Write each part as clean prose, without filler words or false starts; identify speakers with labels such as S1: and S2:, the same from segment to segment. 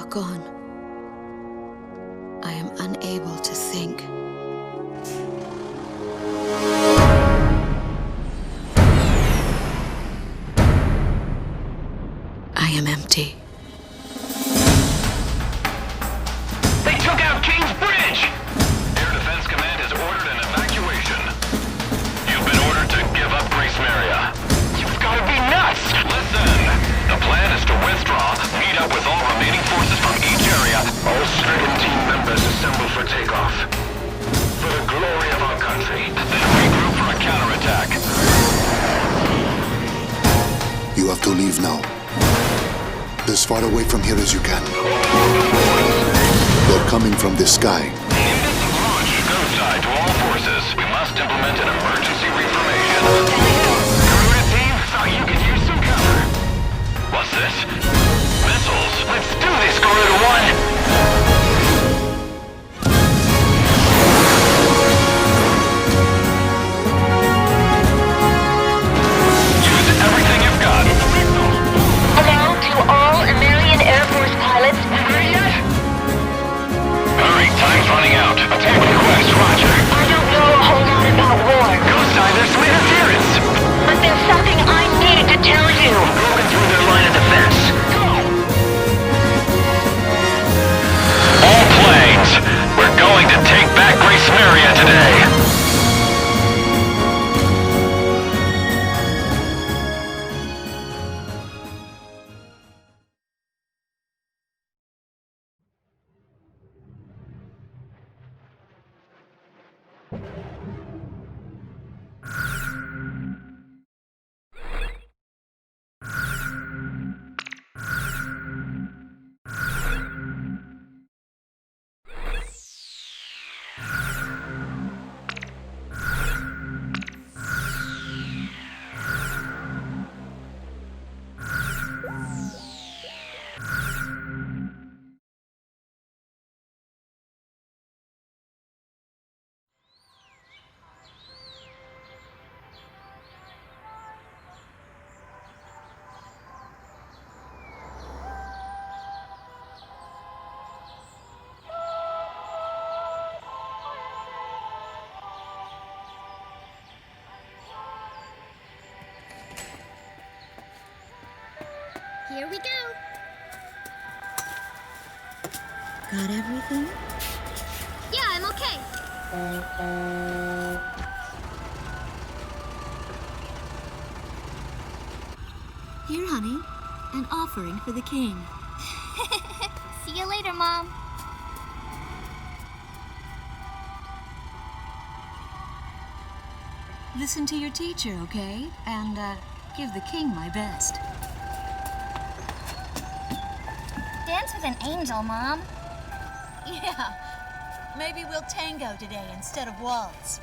S1: gone, I am unable to think. I am empty.
S2: They took out King's Bridge! Air Defense Command has ordered an evacuation. You've been ordered to give up Gracemeria. You've got to be nuts! Listen! The plan is to withdraw, meet up with all remaining forces from each area. All stricken team members assemble for takeoff. For the glory of our country. Then regroup for a counterattack.
S3: You have to leave now. As far away from here as you can. They're coming from the sky.
S2: Nimbus launch. Go side to all forces. We must implement an emergency reformation. Crew team, thought you could use some cover. What's this? Missiles. Let's do this, Gorilla One. Use everything you've got.
S4: Hello to all American Air Force pilots.
S2: Ready yet? Hurry, time's running out. Attack request, roger.
S4: I don't know a whole lot about war,
S2: Go side, there's some interference.
S4: but there's something I need to tell you.
S2: Broken through their line of defense. Go! All planes, we're going to take back Gracemeria today.
S5: Here we go.
S1: Got everything?
S5: Yeah, I'm okay.
S6: Here, honey, an offering for the king.
S5: See you later, Mom.
S6: Listen to your teacher, okay? And, give the king my best.
S5: Dance with an angel, Mom.
S6: Yeah, maybe we'll tango today instead of waltz.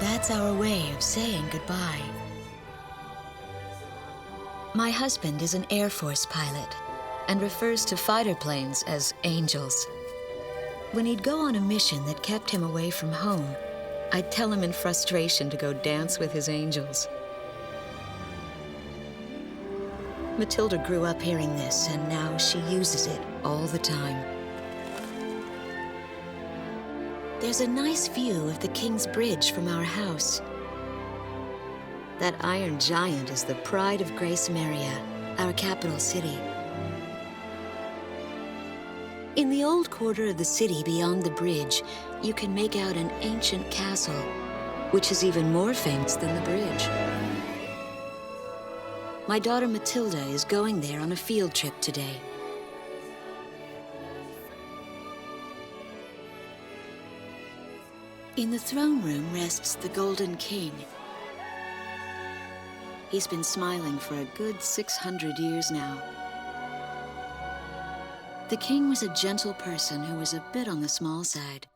S1: That's our way of saying goodbye. My husband is an Air Force pilot and refers to fighter planes as angels. When he'd go on a mission that kept him away from home, I'd tell him in frustration to go dance with his angels. Matilda grew up hearing this, and now she uses it all the time. There's a nice view of the King's Bridge from our house. That iron giant is the pride of Gracemeria, our capital city. In the old quarter of the city beyond the bridge, you can make out an ancient castle, which is even more famous than the bridge. My daughter Matilda is going there on a field trip today. In the throne room rests the Golden King. He's been smiling for a good 600 years now. The king was a gentle person who was a bit on the small side,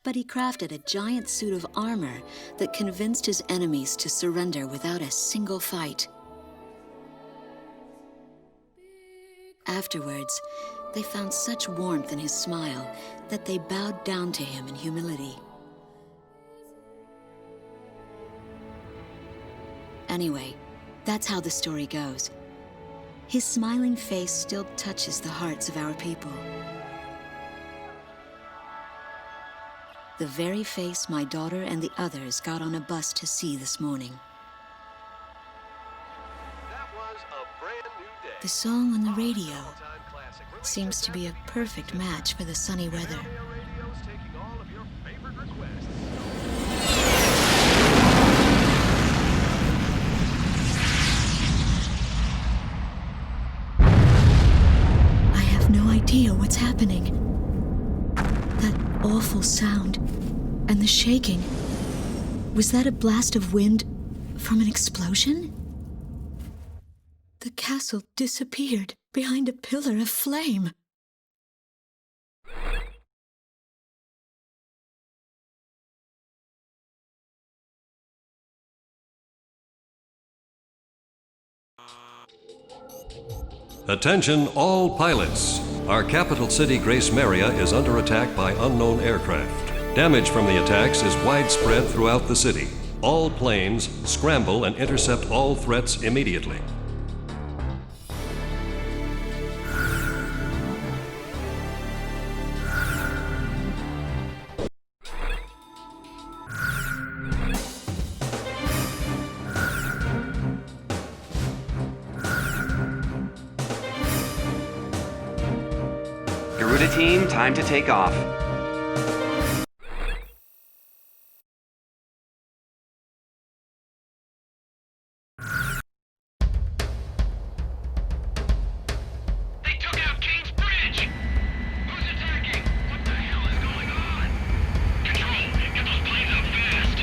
S1: but he crafted a giant suit of armor that convinced his enemies to surrender without a single fight. Afterwards, they found such warmth in his smile that they bowed down to him in humility. anyway. That's how the story goes. His smiling face still touches the hearts of our people. The very face my daughter and the others got on a bus to see this morning. The song on the radio seems to be a perfect match for the sunny weather. I have no idea what's happening. That awful sound and the shaking. Was that a blast of wind from an explosion? The castle disappeared behind a pillar of flame.
S7: Attention all pilots. Our capital city, Gracemeria, is under attack by unknown aircraft. Damage from the attacks is widespread throughout the city. All planes scramble and intercept all threats immediately.
S8: Garuda team, time to take off.
S2: They took out King's Bridge! Who's attacking? What the hell is going on? Control, get those planes up fast!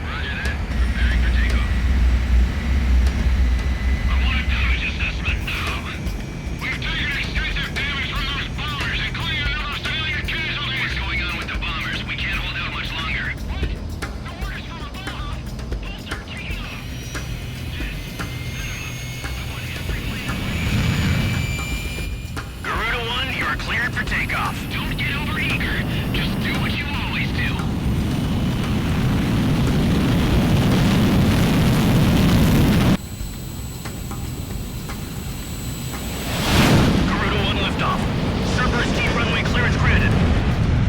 S2: Roger that. Preparing for takeoff. I want a damage assessment now. We've taken extensive damage from those bombers, including another civilian casualty. What's going on with the bombers? We can't hold out much longer. What? The orders from above! Bolter, take it off! Garuda 1, you are cleared for takeoff. Don't get overeager. Just do what you always do. Garuda 1 liftoff. Cerberus team runway clearance granted.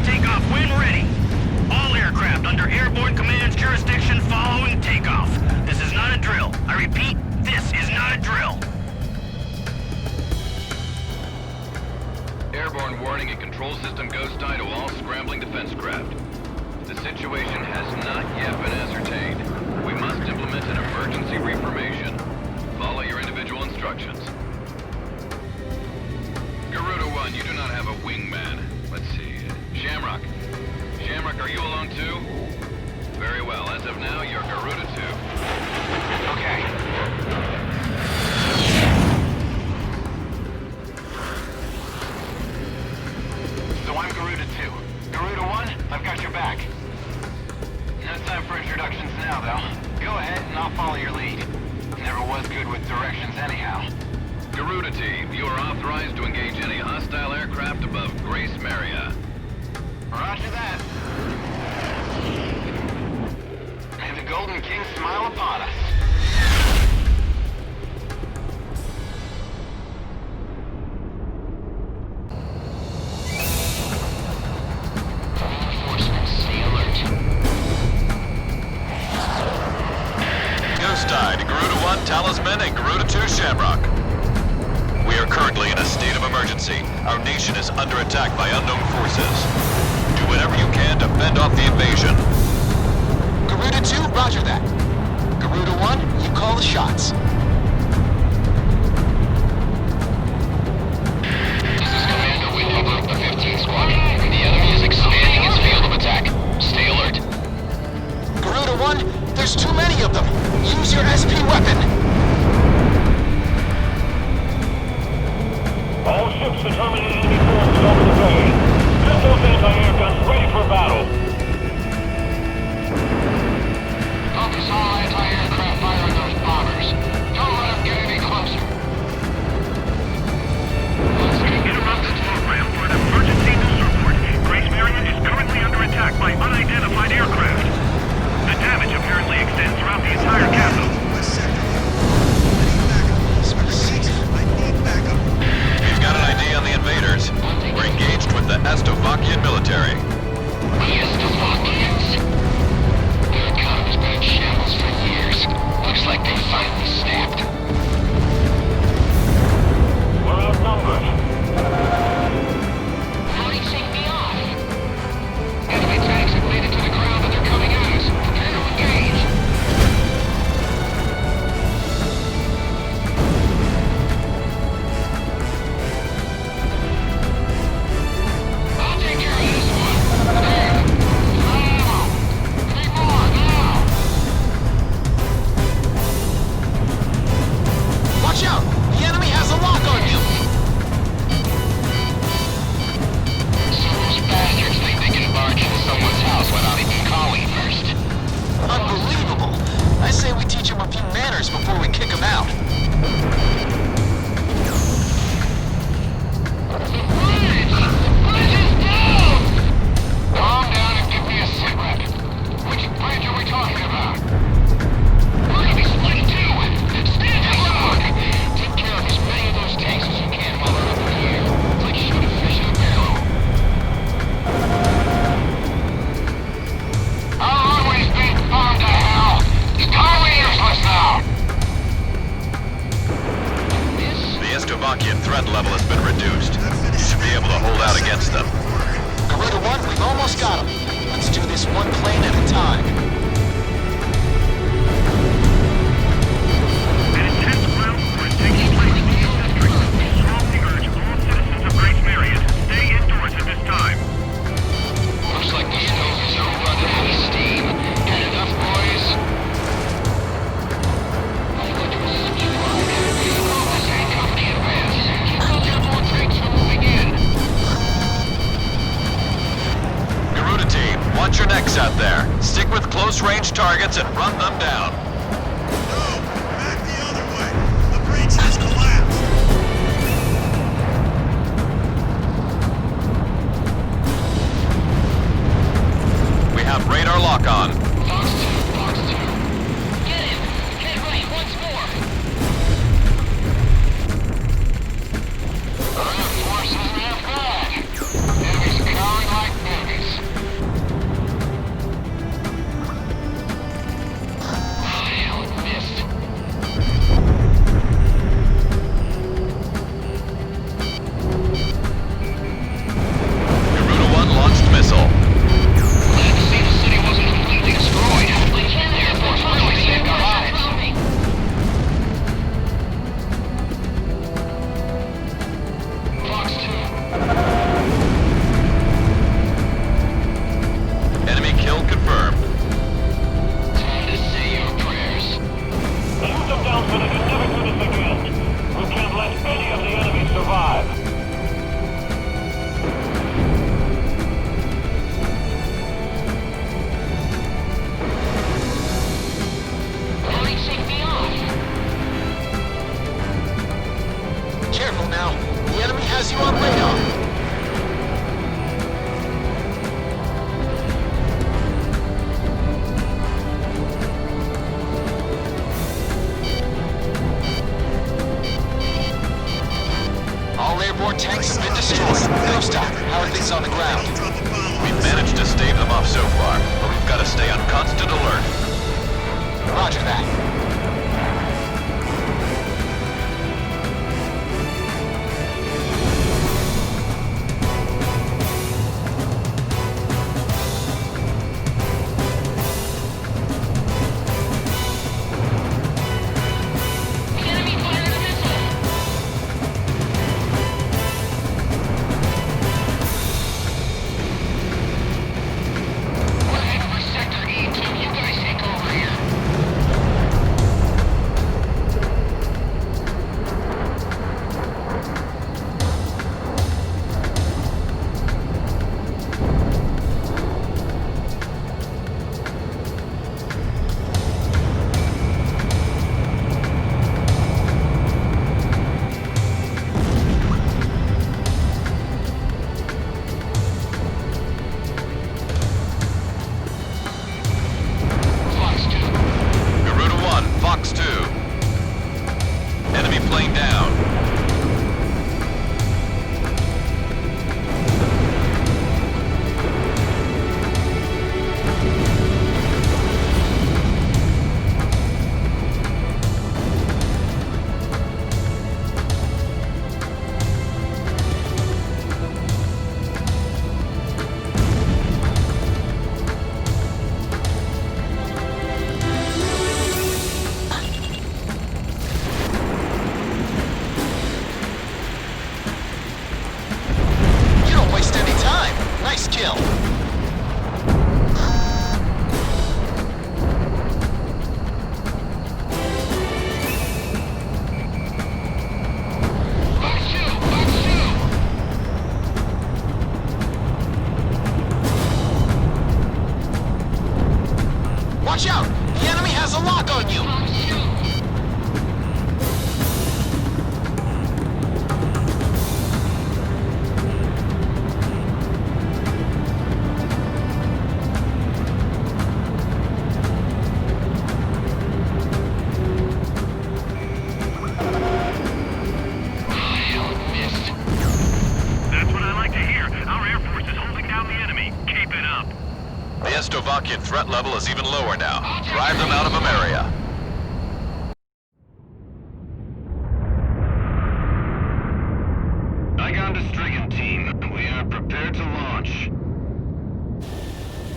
S2: Takeoff when ready. All aircraft under airborne command's jurisdiction following takeoff. This is not a drill. I repeat, this is not a drill. Airborne warning and control system ghost eye to all scrambling defense craft. The situation has not yet been ascertained. We must implement an emergency reformation. Follow your individual instructions. Garuda 1, you do not have a wingman. Let's see. Shamrock. Shamrock, are you alone too? Very well. As of now, you're Garuda 2. Okay. So I'm Garuda 2. Garuda 1, I've got your back. No time for introductions now, though. Go ahead and I'll follow your lead. Never was good with directions anyhow. Garuda team, you are authorized to engage any hostile aircraft above Gracemeria. Roger that. May the Golden King smile upon us. Reinforcements, stay alert.
S9: Ghost Eye to Garuda 1 Talisman and Garuda 2 Shamrock. We are currently in a state of emergency. Our nation is under attack by unknown forces. Do whatever you can to fend off the invasion.
S10: Garuda 2, roger that. Garuda 1, you call the shots.
S2: This is Commander Windhopper of the 15th Squadron. The enemy is expanding its field of attack. Stay alert.
S10: Garuda 1, there's too many of them. Use your SP weapon.
S11: All ships determining enemy forces over the bay. Get those anti-air guns ready for battle.
S2: Focus all anti-aircraft fire on those bombers. Don't let them get any closer. Interrupt this program for an emergency news report. Gracemeria is currently under attack by unidentified aircraft. The damage apparently extends throughout the entire capital.
S10: teach him a few manners before we kick him out.
S11: Calm down and give me a sit rep. Which bridge are we talking about? We're gonna be split in two. Stand your ground. Take care of as many of those tanks as you can while they're over here. It's like shooting fish in a barrel. Our highway's being bombed to hell. It's totally useless now.
S9: The Estovakian threat level has been reduced. You should be able to hold out against them.
S10: Garuda 1, we've almost got him. Let's do this one plane at a time.
S11: An intense ground war is taking place in the district. We strongly urge all citizens of Gracemeria to stay indoors at this time. Looks like the stoves are running out of steam. Got enough, boys? I'm going to assume you are. All this ain't company advance. Keep those airborne tanks from moving in.
S9: Garuda team, watch your necks out there. Stick with close-range targets and run them down.
S11: No! Back the other way! The breach has collapsed!
S9: We have radar lock on.
S11: Fox 2. Get him! Head right once more! Force isn't half bad. Enemies cowering like babies. Hell, it missed.
S9: Garuda 1 launched missile.
S11: Glad to see the city wasn't completely destroyed.
S10: Watch out! The enemy has a lock on you!
S11: That's what I like to hear. Our Air Force is holding down the enemy. Keep it up.
S9: The Estovakian threat level is even lower now. Drive them out of Ameria.
S11: Saigon to Strigan, team. We are prepared to launch.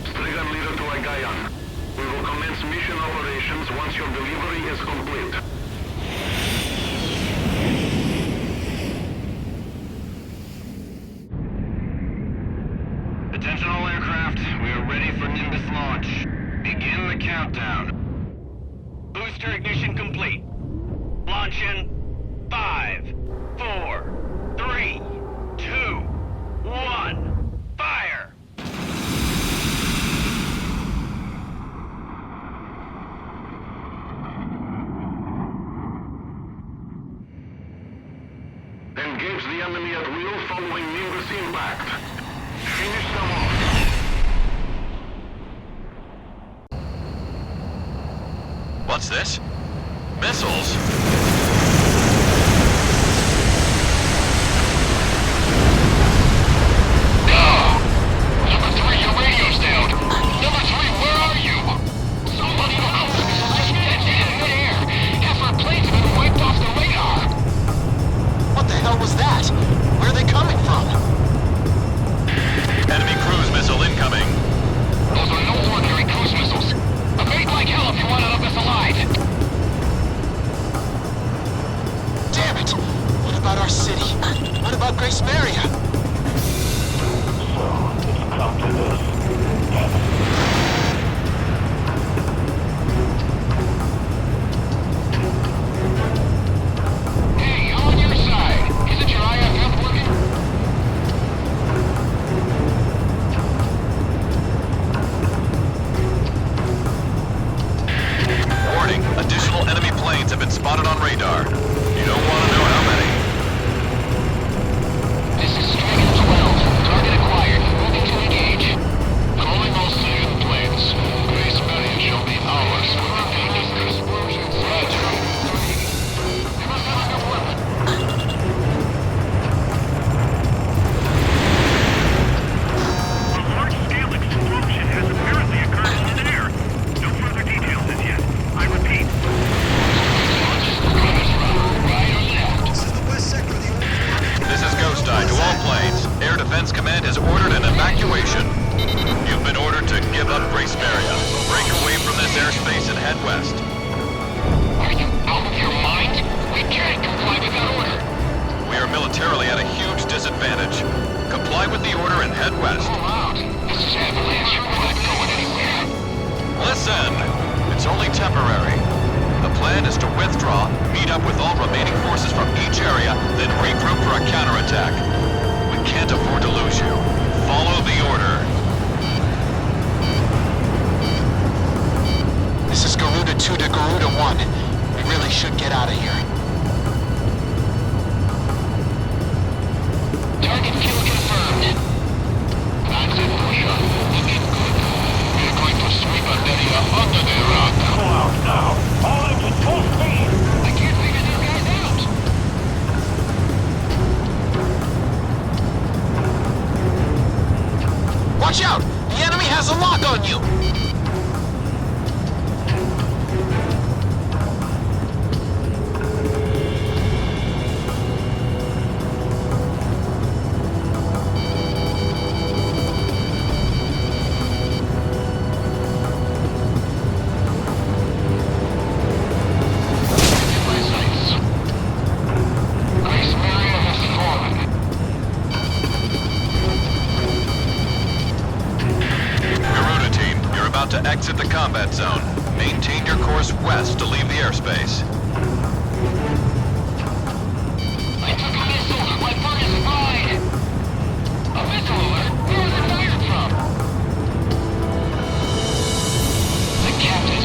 S11: Strigan leader to Agayan. We will commence mission operations once your delivery is complete. Attention all aircraft. We are ready for Nimbus launch. Begin the countdown. Booster ignition complete. Launch in 5, 4, 3, 2, 1. Fire! Engage the enemy at will following Nimbus impact. Finish them off.
S9: What's this? Missiles?
S11: Number 3, your radio's down. Number 3, where are you? Somebody else is dead in midair. Half our planes have been wiped off the radar.
S10: What the hell was that? Where are they coming from?
S9: Enemy cruise missile incoming.
S11: Those are no ordinary cruise missiles. Evade like hell if you want to leave us alive.
S10: Damn it! What about our city? What about Gracemeria?
S11: Come to this. Hey, I'm on your side. Isn't your IFF working?
S9: Warning, additional enemy planes have been spotted on radar. You don't want to know how many.
S11: This is Strigan 12. Target acquired. Moving to engage. Calling all civilian planes. Gracemeria shall be ours when the thing is explosions. Roger. 3. You must have a new weapon. A large-scale explosion has apparently occurred in midair. No further details as yet. I repeat.
S9: This is Ghost Eye to all planes. Air Defense Command has ordered an evacuation. You've been ordered to give up Gracemeria. Break away from this airspace and head west.
S11: Are you out of your mind? We can't comply with that order.
S9: We are militarily at a huge disadvantage. Comply with the order and head west.
S11: Pull out. This is Avalanche. We're not going anywhere.
S9: Listen, it's only temporary. The plan is to withdraw, meet up with all remaining forces from each area, then regroup for a counterattack. We can't afford to lose you. Follow the order.
S10: This is Garuda 2 to Garuda 1. We really should get out of here.
S11: Target kill confirmed. That's it, Pusher. Looking good. We're going to sweep Ameria under the rug. Pull out now. All engines full speed. I can't figure these guys out.
S10: Watch out! The enemy has a lock on you!
S11: My sights. Gracemeria has fallen.
S9: Garuda team, you're about to exit the combat zone. Maintain your course west to leave the airspace.
S11: I took a missile. My bird is fried. A missile alert? Where was it fired from? The captain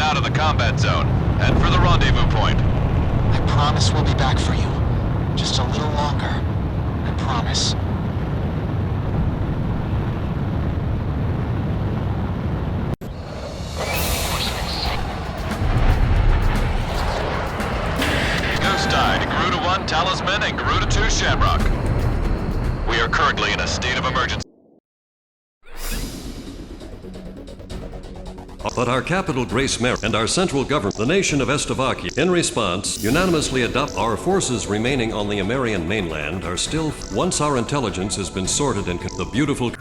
S9: out of the combat zone. Head for the rendezvous point.
S10: I promise we'll be back for you. Just a little longer. I promise.
S9: Ghost died. Garuda 1, Talisman, and Garuda 2, Shamrock. We are currently in a state of emergency.
S7: But our capital, Gracemeria, and our central government, the nation of Estovakia, in response, unanimously adopt our forces remaining on the Amerian mainland are still, once our intelligence has been sorted in the beautiful...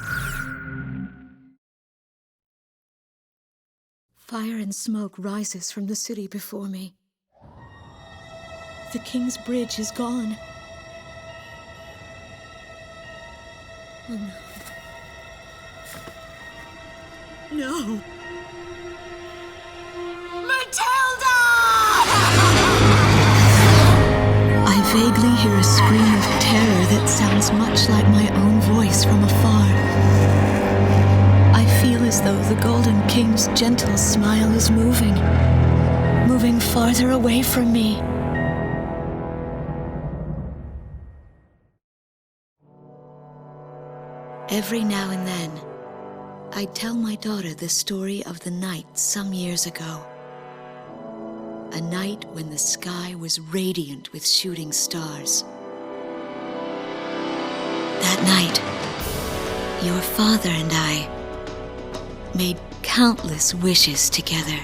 S1: Fire and smoke rises from the city before me. The King's Bridge is gone. Oh no. No! I vaguely hear a scream of terror that sounds much like my own voice from afar. I feel as though the Golden King's gentle smile is moving farther away from me. Every now and then, I tell my daughter the story of the night some years ago. A night when the sky was radiant with shooting stars. That night, your father and I made countless wishes together.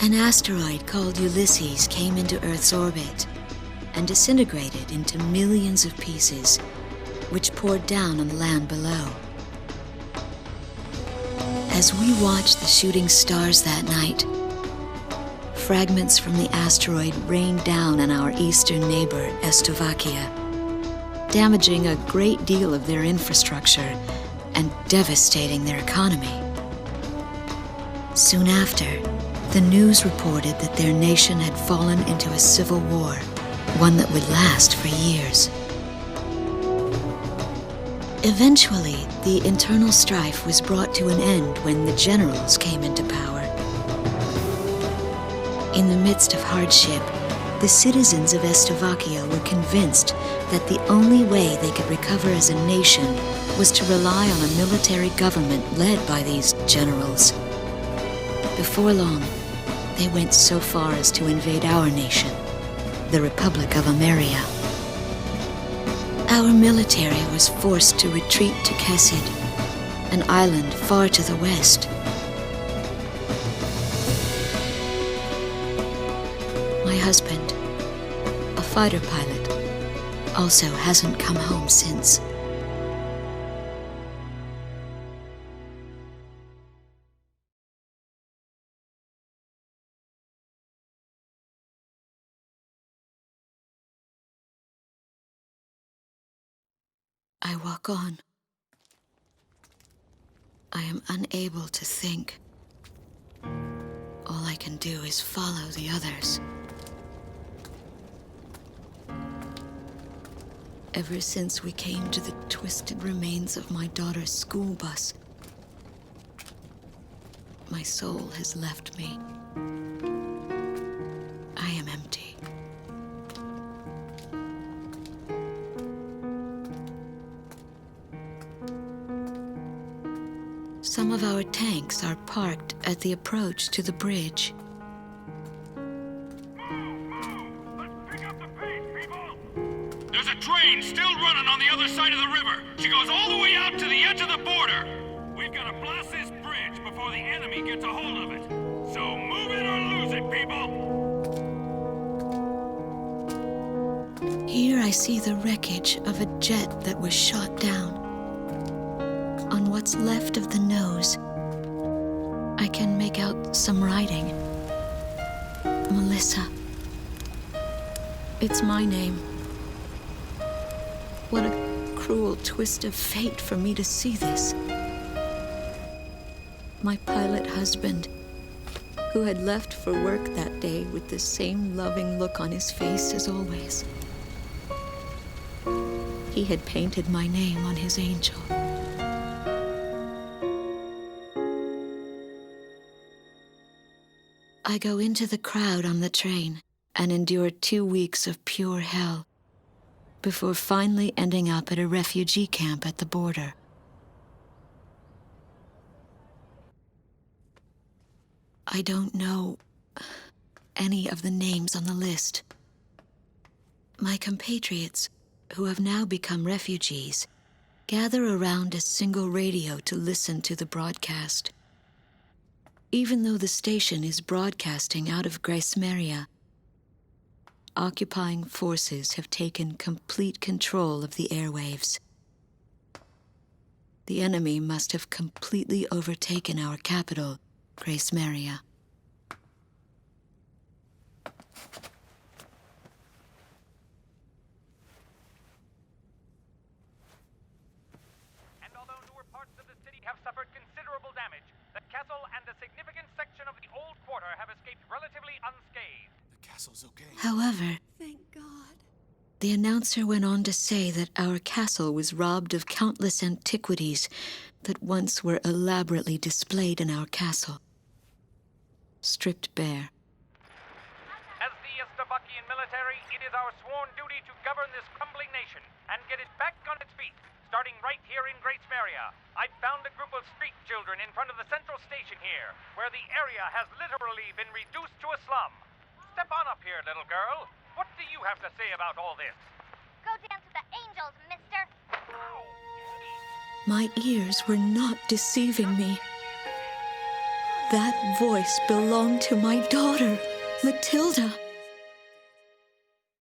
S1: An asteroid called Ulysses came into Earth's orbit and disintegrated into millions of pieces, which poured down on the land below. As we watched the shooting stars that night, fragments from the asteroid rained down on our eastern neighbor, Estovakia, damaging a great deal of their infrastructure and devastating their economy. Soon after, the news reported that their nation had fallen into a civil war, one that would last for years. Eventually, the internal strife was brought to an end when the generals came into power. In the midst of hardship, the citizens of Estovakia were convinced that the only way they could recover as a nation was to rely on a military government led by these generals. Before long, they went so far as to invade our nation, the Republic of Ameria. Our military was forced to retreat to Kesid, an island far to the west. My husband, a fighter pilot, also hasn't come home since. I walk on. I am unable to think. All I can do is follow the others. Ever since we came to the twisted remains of my daughter's school bus, my soul has left me. I am empty. Some of our tanks are parked at the approach to the bridge.
S11: There's a train still running on the other side of the river. She goes all the way out to the edge of the border. We've got to blast this bridge before the enemy gets a hold of it. So move it or lose it, people.
S1: Here I see the wreckage of a jet that was shot down. On what's left of the nose, I can make out some writing. Melissa. It's my name. What a cruel twist of fate for me to see this. My pilot husband, who had left for work that day with the same loving look on his face as always. He had painted my name on his angel. I go into the crowd on the train and endure 2 weeks of pure hell before finally ending up at a refugee camp at the border. I don't know any of the names on the list. My compatriots, who have now become refugees, gather around a single radio to listen to the broadcast. Even though the station is broadcasting out of Gracemeria, occupying forces have taken complete control of the airwaves. The enemy must have completely overtaken our capital, Gracemeria.
S12: And although newer parts of the city have suffered considerable damage, the castle and a significant section of the old quarter have escaped relatively unscathed.
S10: The castle's okay.
S1: However,
S6: Thank God.
S1: the announcer went on to say that our castle was robbed of countless antiquities that once were elaborately displayed in our castle. Stripped bare.
S12: As the Estabakian military, it is our sworn duty to govern this crumbling nation and get it back on its feet, starting right here in Gracemeria. I found a group of street children in front of the central station here, where the area has literally been reduced to a slum. Step on up here, little girl. What do you have to say about all this?
S5: Go dance with the angels, mister.
S1: My ears were not deceiving me. That voice belonged to my daughter, Matilda.